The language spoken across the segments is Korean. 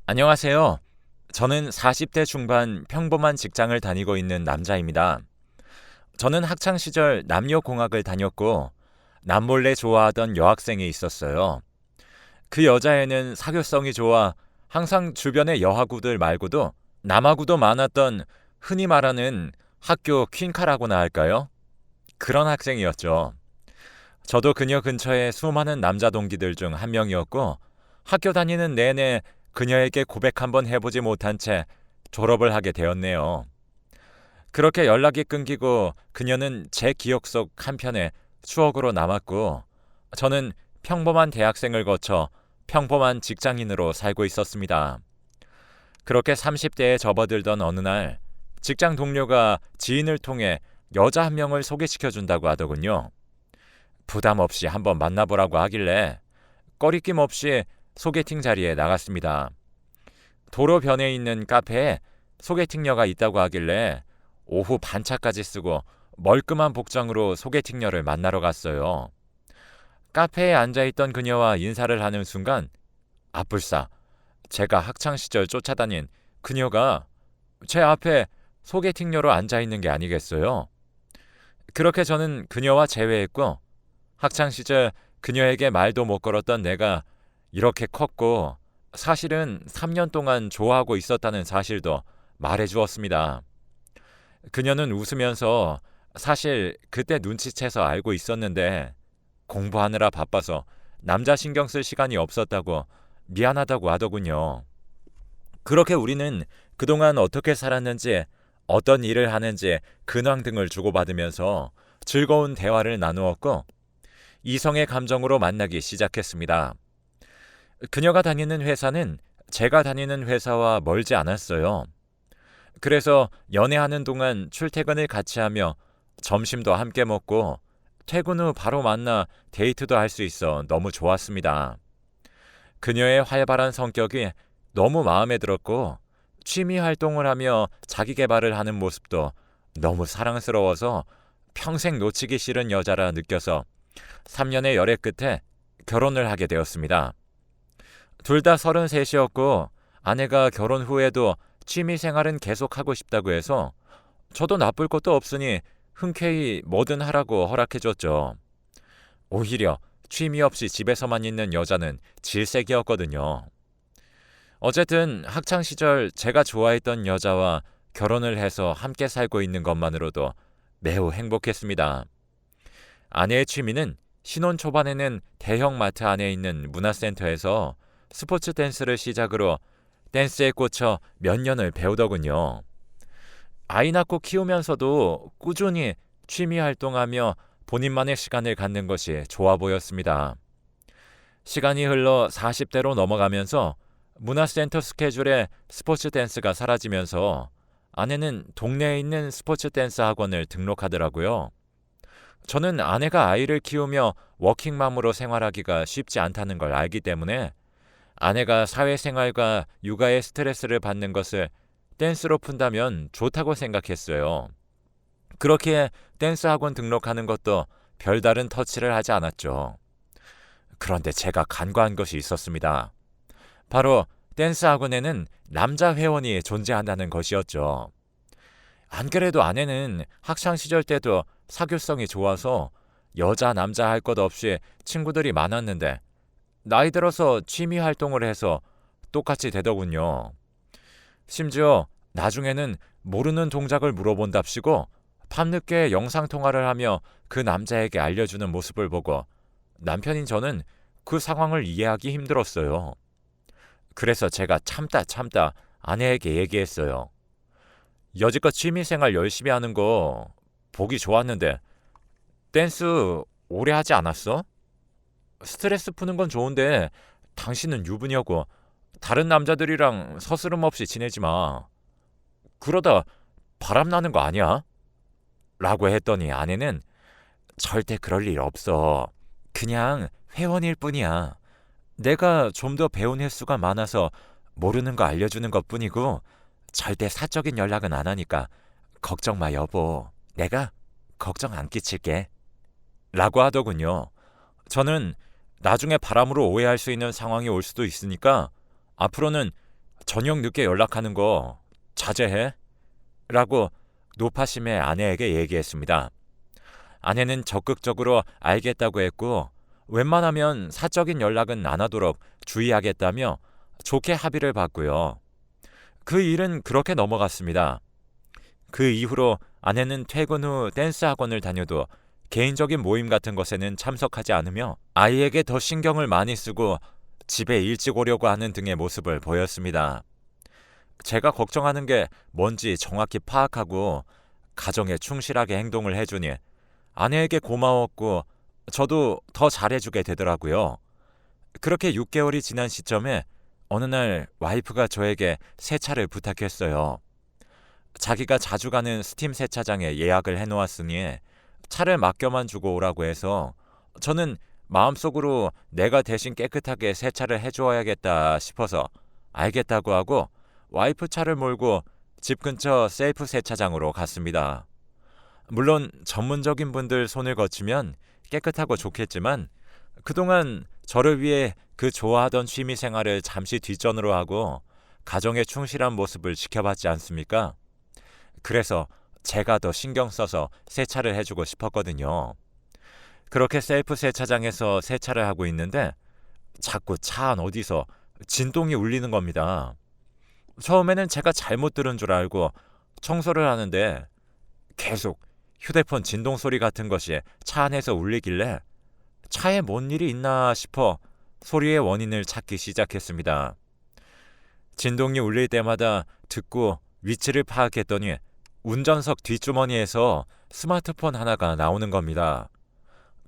안녕하세요. 저는 40대 중반 평범한 직장을 다니고 있는 남자입니다. 저는 학창 시절 남녀공학을 다녔고 남몰래 좋아하던 여학생이 있었어요. 그 여자애는 사교성이 좋아 항상 주변의 여하구들 말고도 남하구도 많았던 흔히 말하는 학교 퀸카라고나 할까요? 그런 학생이었죠. 저도 그녀 근처에 수많은 남자 동기들 중 한 명이었고 학교 다니는 내내 그녀에게 고백 한번 해보지 못한 채 졸업을 하게 되었네요. 그렇게 연락이 끊기고 그녀는 제 기억 속 한편의 추억으로 남았고 저는 평범한 대학생을 거쳐 평범한 직장인으로 살고 있었습니다. 그렇게 30대에 접어들던 어느 날 직장 동료가 지인을 통해 여자 한 명을 소개시켜 준다고 하더군요. 부담 없이 한번 만나보라고 하길래 꺼리낌 없이 소개팅 자리에 나갔습니다. 도로변에 있는 카페에 소개팅녀가 있다고 하길래 오후 반차까지 쓰고 멀끔한 복장으로 소개팅녀를 만나러 갔어요. 카페에 앉아있던 그녀와 인사를 하는 순간 아뿔싸 제가 학창시절 쫓아다닌 그녀가 제 앞에 소개팅녀로 앉아있는 게 아니겠어요? 그렇게 저는 그녀와 재회했고 학창시절 그녀에게 말도 못 걸었던 내가 이렇게 컸고 사실은 3년 동안 좋아하고 있었다는 사실도 말해주었습니다. 그녀는 웃으면서 사실 그때 눈치채서 알고 있었는데 공부하느라 바빠서 남자 신경 쓸 시간이 없었다고 미안하다고 하더군요. 그렇게 우리는 그동안 어떻게 살았는지 어떤 일을 하는지 근황 등을 주고받으면서 즐거운 대화를 나누었고 이성의 감정으로 만나기 시작했습니다. 그녀가 다니는 회사는 제가 다니는 회사와 멀지 않았어요. 그래서 연애하는 동안 출퇴근을 같이 하며 점심도 함께 먹고 퇴근 후 바로 만나 데이트도 할 수 있어 너무 좋았습니다. 그녀의 활발한 성격이 너무 마음에 들었고 취미 활동을 하며 자기 개발을 하는 모습도 너무 사랑스러워서 평생 놓치기 싫은 여자라 느껴서 3년의 열애 끝에 결혼을 하게 되었습니다. 둘 다 33이었고 아내가 결혼 후에도 취미 생활은 계속하고 싶다고 해서 저도 나쁠 것도 없으니 흔쾌히 뭐든 하라고 허락해줬죠. 오히려 취미 없이 집에서만 있는 여자는 질색이었거든요. 어쨌든 학창시절 제가 좋아했던 여자와 결혼을 해서 함께 살고 있는 것만으로도 매우 행복했습니다. 아내의 취미는 신혼 초반에는 대형 마트 안에 있는 문화센터에서 스포츠 댄스를 시작으로 댄스에 꽂혀 몇 년을 배우더군요. 아이 낳고 키우면서도 꾸준히 취미 활동하며 본인만의 시간을 갖는 것이 좋아 보였습니다. 시간이 흘러 40대로 넘어가면서 문화센터 스케줄에 스포츠 댄스가 사라지면서 아내는 동네에 있는 스포츠 댄스 학원을 등록하더라고요. 저는 아내가 아이를 키우며 워킹맘으로 생활하기가 쉽지 않다는 걸 알기 때문에 아내가 사회생활과 육아의 스트레스를 받는 것을 댄스로 푼다면 좋다고 생각했어요. 그렇게 댄스 학원 등록하는 것도 별다른 터치를 하지 않았죠. 그런데 제가 간과한 것이 있었습니다. 바로 댄스 학원에는 남자 회원이 존재한다는 것이었죠. 안 그래도 아내는 학창 시절 때도 사교성이 좋아서 여자 남자 할 것 없이 친구들이 많았는데 나이 들어서 취미 활동을 해서 똑같이 되더군요. 심지어 나중에는 모르는 동작을 물어본답시고 밤늦게 영상통화를 하며 그 남자에게 알려주는 모습을 보고 남편인 저는 그 상황을 이해하기 힘들었어요. 그래서 제가 참다 아내에게 얘기했어요. 여지껏 취미생활 열심히 하는 거 보기 좋았는데 댄스 오래 하지 않았어? 스트레스 푸는 건 좋은데 당신은 유부녀고 다른 남자들이랑 서스름 없이 지내지 마. 그러다 바람 나는 거 아니야? 라고 했더니 아내는 절대 그럴 일 없어. 그냥 회원일 뿐이야. 내가 좀 더 배운 횟수가 많아서 모르는 거 알려주는 것 뿐이고 절대 사적인 연락은 안 하니까 걱정 마 여보. 내가 걱정 안 끼칠게. 라고 하더군요. 저는 나중에 바람으로 오해할 수 있는 상황이 올 수도 있으니까 앞으로는 저녁 늦게 연락하는 거 자제해 라고 노파심의 아내에게 얘기했습니다. 아내는 적극적으로 알겠다고 했고 웬만하면 사적인 연락은 안 하도록 주의하겠다며 좋게 합의를 봤고요. 그 일은 그렇게 넘어갔습니다. 그 이후로 아내는 퇴근 후 댄스 학원을 다녀도 개인적인 모임 같은 것에는 참석하지 않으며 아이에게 더 신경을 많이 쓰고 집에 일찍 오려고 하는 등의 모습을 보였습니다. 제가 걱정하는 게 뭔지 정확히 파악하고 가정에 충실하게 행동을 해주니 아내에게 고마웠고 저도 더 잘해주게 되더라고요. 그렇게 6개월이 지난 시점에 어느 날 와이프가 저에게 세차를 부탁했어요. 자기가 자주 가는 스팀 세차장에 예약을 해놓았으니 차를 맡겨만 주고 오라고 해서 저는 마음속으로 내가 대신 깨끗하게 세차를 해주어야겠다 싶어서 알겠다고 하고 와이프 차를 몰고 집 근처 셀프 세차장으로 갔습니다. 물론 전문적인 분들 손을 거치면 깨끗하고 좋겠지만 그동안 저를 위해 그 좋아하던 취미 생활을 잠시 뒷전으로 하고 가정에 충실한 모습을 지켜봤지 않습니까? 그래서 제가 더 신경 써서 세차를 해주고 싶었거든요. 그렇게 셀프 세차장에서 세차를 하고 있는데 자꾸 차 안 어디서 진동이 울리는 겁니다. 처음에는 제가 잘못 들은 줄 알고 청소를 하는데 계속 휴대폰 진동 소리 같은 것이 차 안에서 울리길래 차에 뭔 일이 있나 싶어 소리의 원인을 찾기 시작했습니다. 진동이 울릴 때마다 듣고 위치를 파악했더니 운전석 뒷주머니에서 스마트폰 하나가 나오는 겁니다.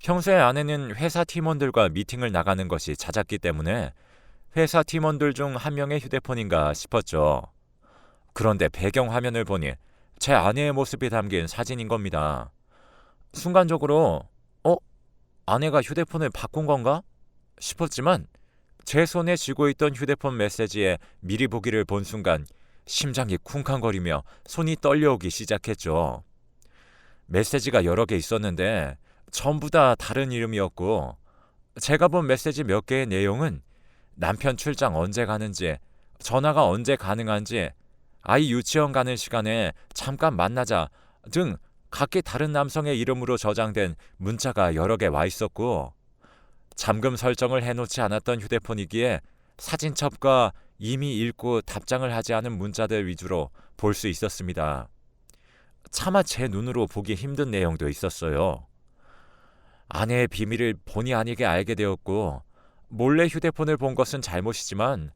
평소에 아내는 회사 팀원들과 미팅을 나가는 것이 잦았기 때문에 회사 팀원들 중 한 명의 휴대폰인가 싶었죠. 그런데 배경 화면을 보니 제 아내의 모습이 담긴 사진인 겁니다. 순간적으로 아내가 휴대폰을 바꾼 건가? 싶었지만 제 손에 쥐고 있던 휴대폰 메시지에 미리 보기를 본 순간 심장이 쿵쾅거리며 손이 떨려오기 시작했죠. 메시지가 여러 개 있었는데 전부 다 다른 이름이었고 제가 본 메시지 몇 개의 내용은 남편 출장 언제 가는지, 전화가 언제 가능한지, 아이 유치원 가는 시간에 잠깐 만나자 등 각기 다른 남성의 이름으로 저장된 문자가 여러 개 와 있었고 잠금 설정을 해놓지 않았던 휴대폰이기에 사진첩과 이미 읽고 답장을 하지 않은 문자들 위주로 볼 수 있었습니다. 차마 제 눈으로 보기 힘든 내용도 있었어요. 아내의 비밀을 본의 아니게 알게 되었고 몰래 휴대폰을 본 것은 잘못이지만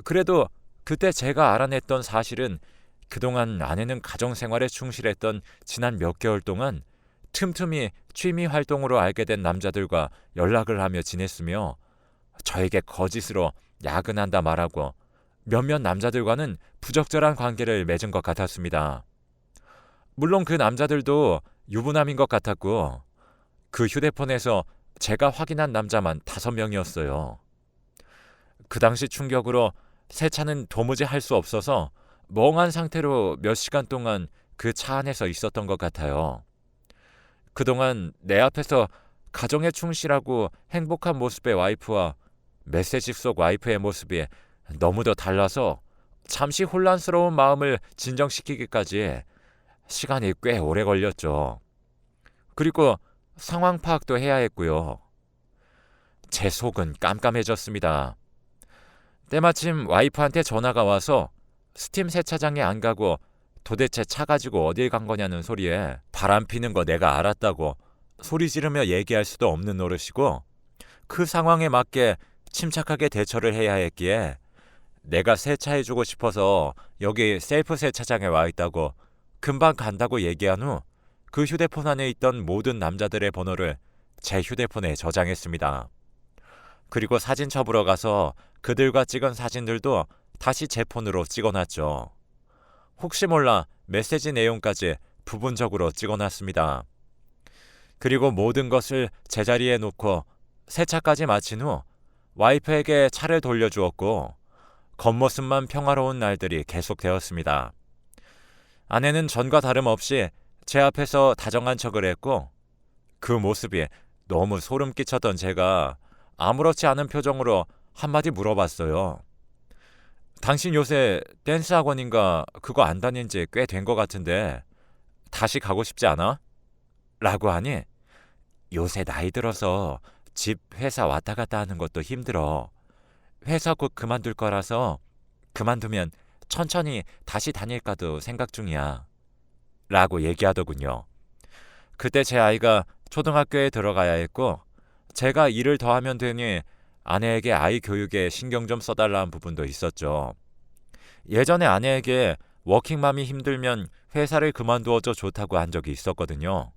그래도 그때 제가 알아냈던 사실은 그동안 아내는 가정생활에 충실했던 지난 몇 개월 동안 틈틈이 취미 활동으로 알게 된 남자들과 연락을 하며 지냈으며 저에게 거짓으로 야근한다 말하고 몇몇 남자들과는 부적절한 관계를 맺은 것 같았습니다. 물론 그 남자들도 유부남인 것 같았고 그 휴대폰에서 제가 확인한 남자만 5명이었어요. 그 당시 충격으로 세차는 도무지 할 수 없어서 멍한 상태로 몇 시간 동안 그 차 안에서 있었던 것 같아요. 그동안 내 앞에서 가정에 충실하고 행복한 모습의 와이프와 메시지 속 와이프의 모습이 너무도 달라서 잠시 혼란스러운 마음을 진정시키기까지 시간이 꽤 오래 걸렸죠. 그리고 상황 파악도 해야 했고요. 제 속은 깜깜해졌습니다. 때마침 와이프한테 전화가 와서 스팀 세차장에 안 가고 도대체 차 가지고 어딜 간 거냐는 소리에 바람 피는 거 내가 알았다고 소리 지르며 얘기할 수도 없는 노릇이고 그 상황에 맞게 침착하게 대처를 해야 했기에 내가 세차해주고 싶어서 여기 셀프 세차장에 와 있다고 금방 간다고 얘기한 후 그 휴대폰 안에 있던 모든 남자들의 번호를 제 휴대폰에 저장했습니다. 그리고 사진첩으로 가서 그들과 찍은 사진들도 다시 제 폰으로 찍어놨죠. 혹시 몰라 메시지 내용까지 부분적으로 찍어놨습니다. 그리고 모든 것을 제자리에 놓고 세차까지 마친 후 와이프에게 차를 돌려주었고 겉모습만 평화로운 날들이 계속되었습니다. 아내는 전과 다름없이 제 앞에서 다정한 척을 했고 그 모습이 너무 소름 끼쳤던 제가 아무렇지 않은 표정으로 한마디 물어봤어요. 당신 요새 댄스 학원인가 그거 안 다닌 지 꽤 된 것 같은데 다시 가고 싶지 않아? 라고 하니 요새 나이 들어서 집, 회사 왔다 갔다 하는 것도 힘들어. 회사 곧 그만둘 거라서 그만두면 천천히 다시 다닐까도 생각 중이야. 라고 얘기하더군요. 그때 제 아이가 초등학교에 들어가야 했고 제가 일을 더 하면 되니 아내에게 아이 교육에 신경 좀 써달라는 부분도 있었죠. 예전에 아내에게 워킹맘이 힘들면 회사를 그만두어줘 좋다고 한 적이 있었거든요.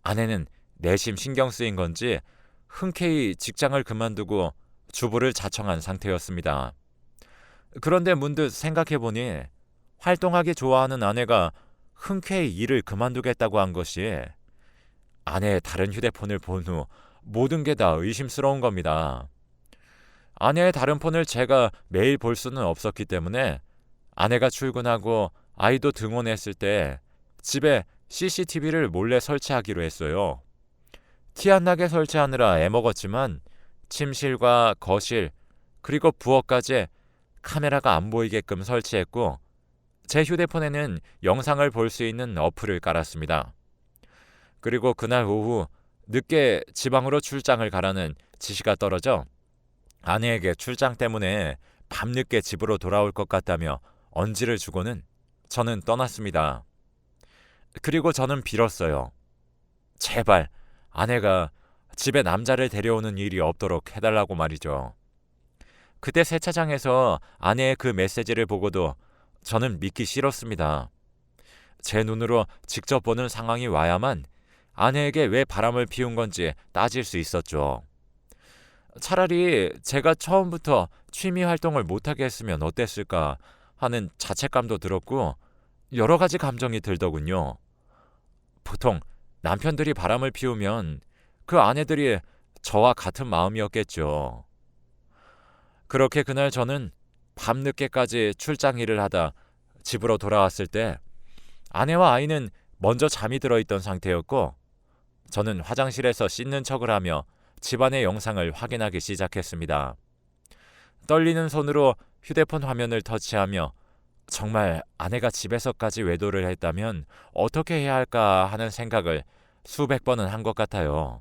아내는 내심 신경 쓰인 건지 흔쾌히 직장을 그만두고 주부를 자청한 상태였습니다. 그런데 문득 생각해보니 활동하기 좋아하는 아내가 흔쾌히 일을 그만두겠다고 한 것이 아내의 다른 휴대폰을 본 후 모든 게 다 의심스러운 겁니다. 아내의 다른 폰을 제가 매일 볼 수는 없었기 때문에 아내가 출근하고 아이도 등원했을 때 집에 CCTV를 몰래 설치하기로 했어요. 티 안 나게 설치하느라 애먹었지만 침실과 거실 그리고 부엌까지 카메라가 안 보이게끔 설치했고 제 휴대폰에는 영상을 볼 수 있는 어플을 깔았습니다. 그리고 그날 오후 늦게 지방으로 출장을 가라는 지시가 떨어져 아내에게 출장 때문에 밤늦게 집으로 돌아올 것 같다며 언지를 주고는 저는 떠났습니다. 그리고 저는 빌었어요. 제발 아내가 집에 남자를 데려오는 일이 없도록 해달라고 말이죠. 그때 세차장에서 아내의 그 메시지를 보고도 저는 믿기 싫었습니다. 제 눈으로 직접 보는 상황이 와야만 아내에게 왜 바람을 피운 건지 따질 수 있었죠. 차라리 제가 처음부터 취미 활동을 못하게 했으면 어땠을까 하는 자책감도 들었고 여러 가지 감정이 들더군요. 보통 남편들이 바람을 피우면 그 아내들이 저와 같은 마음이었겠죠. 그렇게 그날 저는 밤늦게까지 출장 일을 하다 집으로 돌아왔을 때 아내와 아이는 먼저 잠이 들어있던 상태였고 저는 화장실에서 씻는 척을 하며 집안의 영상을 확인하기 시작했습니다. 떨리는 손으로 휴대폰 화면을 터치하며 정말 아내가 집에서까지 외도를 했다면 어떻게 해야 할까 하는 생각을 수백 번은 한 것 같아요.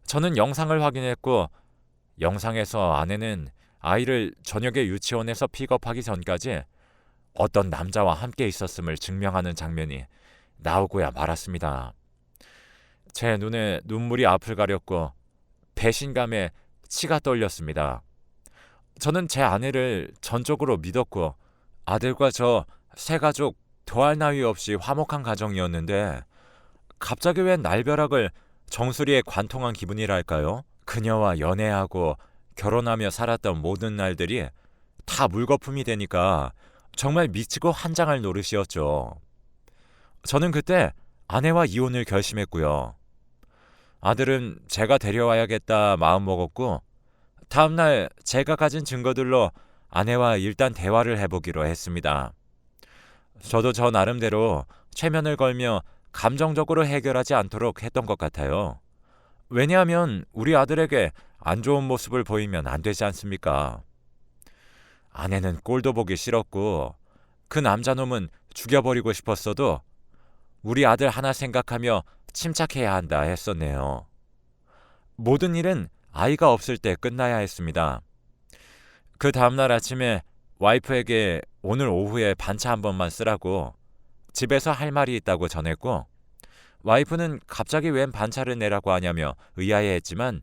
저는 영상을 확인했고 영상에서 아내는 아이를 저녁에 유치원에서 픽업하기 전까지 어떤 남자와 함께 있었음을 증명하는 장면이 나오고야 말았습니다. 제 눈에 눈물이 앞을 가렸고 배신감에 치가 떨렸습니다. 저는 제 아내를 전적으로 믿었고 아들과 저 세 가족 더할 나위 없이 화목한 가정이었는데 갑자기 웬 날벼락을 정수리에 관통한 기분이랄까요? 그녀와 연애하고 결혼하며 살았던 모든 날들이 다 물거품이 되니까 정말 미치고 한장할 노릇이었죠. 저는 그때 아내와 이혼을 결심했고요. 아들은 제가 데려와야겠다 마음먹었고 다음날 제가 가진 증거들로 아내와 일단 대화를 해보기로 했습니다. 저도 저 나름대로 최면을 걸며 감정적으로 해결하지 않도록 했던 것 같아요. 왜냐하면 우리 아들에게 안 좋은 모습을 보이면 안 되지 않습니까? 아내는 꼴도 보기 싫었고 그 남자놈은 죽여버리고 싶었어도 우리 아들 하나 생각하며 침착해야 한다 했었네요. 모든 일은 아이가 없을 때 끝나야 했습니다. 그 다음날 아침에 와이프에게 오늘 오후에 반차 한 번만 쓰라고 집에서 할 말이 있다고 전했고 와이프는 갑자기 웬 반차를 내라고 하냐며 의아해했지만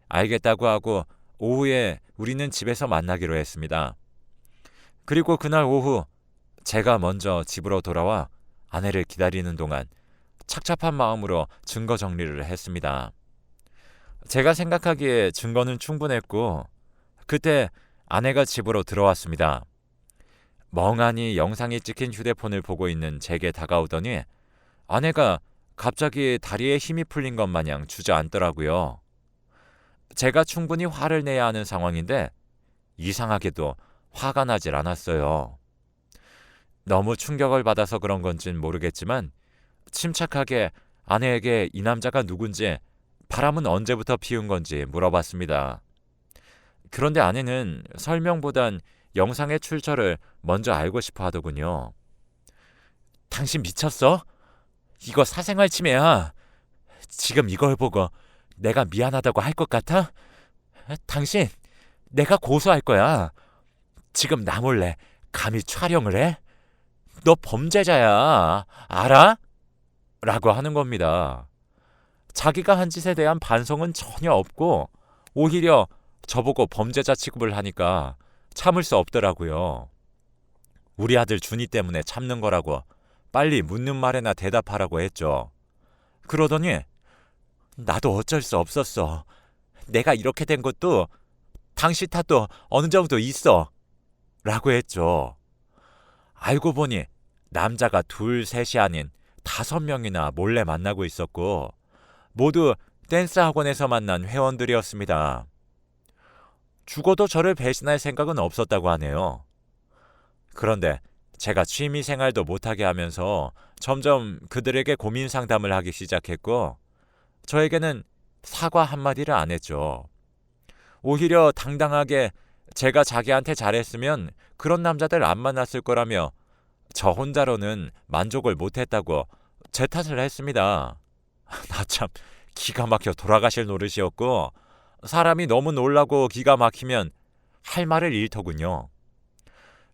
알겠다고 하고 오후에 우리는 집에서 만나기로 했습니다. 그리고 그날 오후 제가 먼저 집으로 돌아와 아내를 기다리는 동안 착잡한 마음으로 증거 정리를 했습니다. 제가 생각하기에 증거는 충분했고 그때 아내가 집으로 들어왔습니다. 멍하니 영상이 찍힌 휴대폰을 보고 있는 제게 다가오더니 아내가 갑자기 다리에 힘이 풀린 것 마냥 주저앉더라고요. 제가 충분히 화를 내야 하는 상황인데 이상하게도 화가 나질 않았어요. 너무 충격을 받아서 그런 건진 모르겠지만 침착하게 아내에게 이 남자가 누군지 바람은 언제부터 피운 건지 물어봤습니다. 그런데 아내는 설명보단 영상의 출처를 먼저 알고 싶어 하더군요. 당신 미쳤어? 이거 사생활 침해야. 지금 이걸 보고 내가 미안하다고 할 것 같아? 당신, 내가 고소할 거야. 지금 나 몰래 감히 촬영을 해? 너 범죄자야. 알아? 라고 하는 겁니다. 자기가 한 짓에 대한 반성은 전혀 없고 오히려 저보고 범죄자 취급을 하니까 참을 수 없더라고요. 우리 아들 준이 때문에 참는 거라고 빨리 묻는 말에나 대답하라고 했죠. 그러더니 나도 어쩔 수 없었어. 내가 이렇게 된 것도 당신 탓도 어느 정도 있어. 라고 했죠. 알고 보니 남자가 둘, 셋이 아닌 5명이나 몰래 만나고 있었고 모두 댄스 학원에서 만난 회원들이었습니다. 죽어도 저를 배신할 생각은 없었다고 하네요. 그런데 제가 취미 생활도 못하게 하면서 점점 그들에게 고민 상담을 하기 시작했고 저에게는 사과 한마디를 안 했죠. 오히려 당당하게 제가 자기한테 잘했으면 그런 남자들 안 만났을 거라며 저 혼자로는 만족을 못했다고 제 탓을 했습니다. 나 참 기가 막혀 돌아가실 노릇이었고 사람이 너무 놀라고 기가 막히면 할 말을 잃더군요.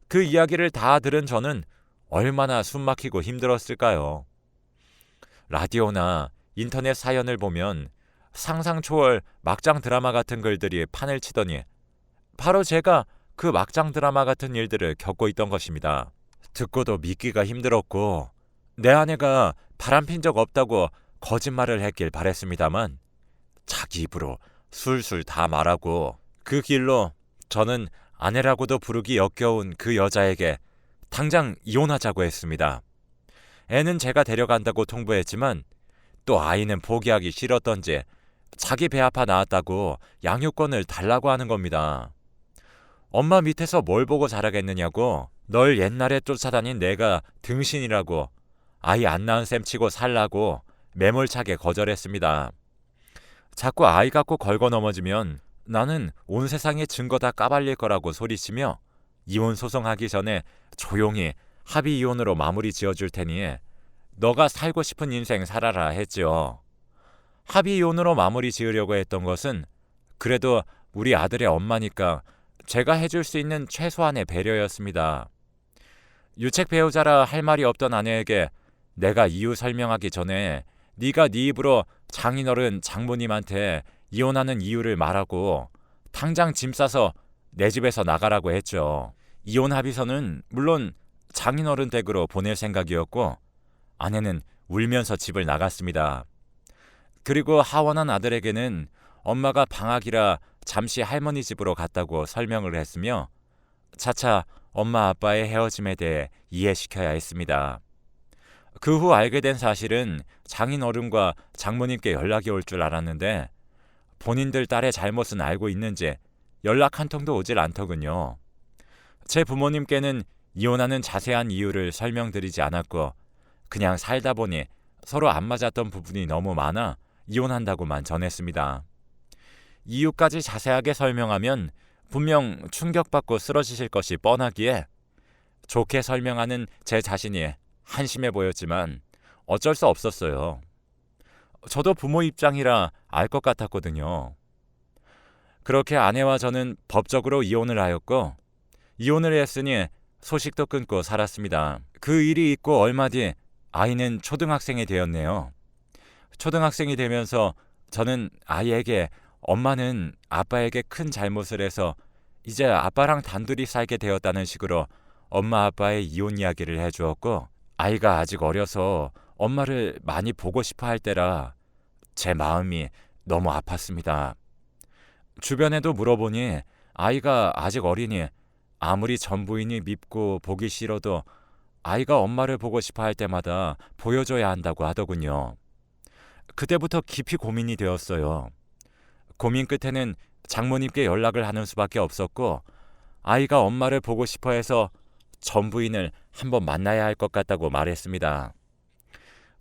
그 이야기를 다 들은 저는 얼마나 숨막히고 힘들었을까요? 라디오나 인터넷 사연을 보면 상상 초월 막장 드라마 같은 글들이 판을 치더니 바로 제가 그 막장 드라마 같은 일들을 겪고 있던 것입니다. 듣고도 믿기가 힘들었고 내 아내가 바람핀 적 없다고 거짓말을 했길 바랬습니다만 자기 입으로 술술 다 말하고 그 길로 저는 아내라고도 부르기 역겨운 그 여자에게 당장 이혼하자고 했습니다. 애는 제가 데려간다고 통보했지만 또 아이는 포기하기 싫었던지 자기 배 아파 낳았다고 양육권을 달라고 하는 겁니다. 엄마 밑에서 뭘 보고 자라겠느냐고 널 옛날에 쫓아다닌 내가 등신이라고 아이 안 낳은 셈 치고 살라고 매몰차게 거절했습니다. 자꾸 아이 갖고 걸고 넘어지면 나는 온 세상의 증거 다 까발릴 거라고 소리치며 이혼 소송하기 전에 조용히 합의 이혼으로 마무리 지어줄 테니 너가 살고 싶은 인생 살아라 했지요. 합의 이혼으로 마무리 지으려고 했던 것은 그래도 우리 아들의 엄마니까 제가 해줄 수 있는 최소한의 배려였습니다. 유책 배우자라 할 말이 없던 아내에게 내가 이유 설명하기 전에 네가 네 입으로 장인어른 장모님한테 이혼하는 이유를 말하고 당장 짐 싸서 내 집에서 나가라고 했죠. 이혼 합의서는 물론 장인어른 댁으로 보낼 생각이었고 아내는 울면서 집을 나갔습니다. 그리고 하원한 아들에게는 엄마가 방학이라 잠시 할머니 집으로 갔다고 설명을 했으며 차차 엄마 아빠의 헤어짐에 대해 이해시켜야 했습니다. 그 후 알게 된 사실은 장인어른과 장모님께 연락이 올 줄 알았는데 본인들 딸의 잘못은 알고 있는지 연락 한 통도 오질 않더군요. 제 부모님께는 이혼하는 자세한 이유를 설명드리지 않았고 그냥 살다 보니 서로 안 맞았던 부분이 너무 많아 이혼한다고만 전했습니다. 이유까지 자세하게 설명하면 분명 충격받고 쓰러지실 것이 뻔하기에 좋게 설명하는 제 자신이 한심해 보였지만 어쩔 수 없었어요. 저도 부모 입장이라 알 것 같았거든요. 그렇게 아내와 저는 법적으로 이혼을 하였고 이혼을 했으니 소식도 끊고 살았습니다. 그 일이 있고 얼마 뒤 아이는 초등학생이 되었네요. 초등학생이 되면서 저는 아이에게 엄마는 아빠에게 큰 잘못을 해서 이제 아빠랑 단둘이 살게 되었다는 식으로 엄마 아빠의 이혼 이야기를 해주었고 아이가 아직 어려서 엄마를 많이 보고 싶어 할 때라 제 마음이 너무 아팠습니다. 주변에도 물어보니 아이가 아직 어리니 아무리 전 부인이 밉고 보기 싫어도 아이가 엄마를 보고 싶어 할 때마다 보여줘야 한다고 하더군요. 그때부터 깊이 고민이 되었어요. 고민 끝에는 장모님께 연락을 하는 수밖에 없었고 아이가 엄마를 보고 싶어 해서 전 부인을 한번 만나야 할 것 같다고 말했습니다.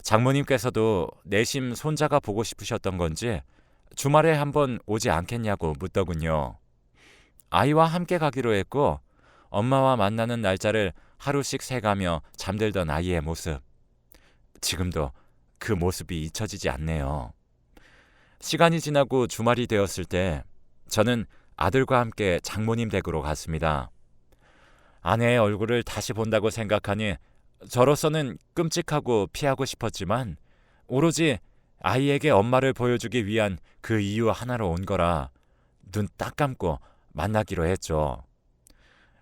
장모님께서도 내심 손자가 보고 싶으셨던 건지 주말에 한번 오지 않겠냐고 묻더군요. 아이와 함께 가기로 했고 엄마와 만나는 날짜를 하루씩 세가며 잠들던 아이의 모습. 지금도 그 모습이 잊혀지지 않네요. 시간이 지나고 주말이 되었을 때 저는 아들과 함께 장모님 댁으로 갔습니다. 아내의 얼굴을 다시 본다고 생각하니 저로서는 끔찍하고 피하고 싶었지만 오로지 아이에게 엄마를 보여주기 위한 그 이유 하나로 온 거라 눈 딱 감고 만나기로 했죠.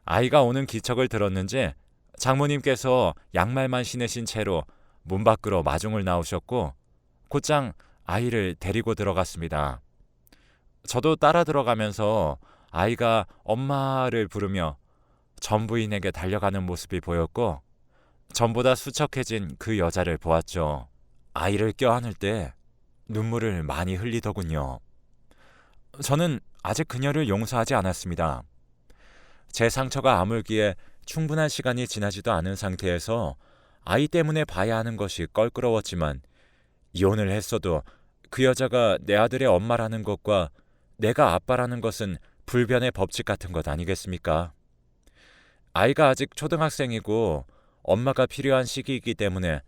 아이가 오는 기척을 들었는지 장모님께서 양말만 신으신 채로 문 밖으로 마중을 나오셨고 곧장 아이를 데리고 들어갔습니다. 저도 따라 들어가면서 아이가 엄마를 부르며 전부인에게 달려가는 모습이 보였고 전보다 수척해진 그 여자를 보았죠. 아이를 껴안을 때 눈물을 많이 흘리더군요. 저는 아직 그녀를 용서하지 않았습니다. 제 상처가 아물기에 충분한 시간이 지나지도 않은 상태에서 아이 때문에 봐야 하는 것이 껄끄러웠지만 이혼을 했어도 그 여자가 내 아들의 엄마라는 것과 내가 아빠라는 것은 불변의 법칙 같은 것 아니겠습니까? 아이가 아직 초등학생이고 엄마가 필요한 시기이기 때문에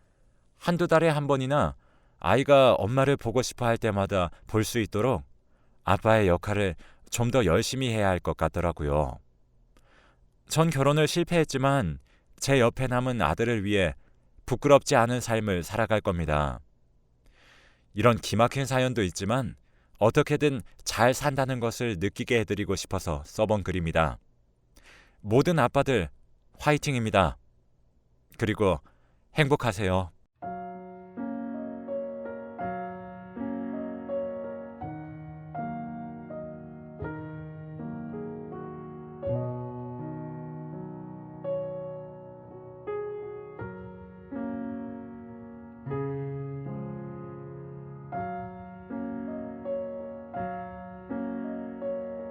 한두 달에 한 번이나 아이가 엄마를 보고 싶어 할 때마다 볼 수 있도록 아빠의 역할을 좀 더 열심히 해야 할 것 같더라고요. 전 결혼을 실패했지만 제 옆에 남은 아들을 위해 부끄럽지 않은 삶을 살아갈 겁니다. 이런 기막힌 사연도 있지만 어떻게든 잘 산다는 것을 느끼게 해드리고 싶어서 써본 글입니다. 모든 아빠들 화이팅입니다. 그리고 행복하세요.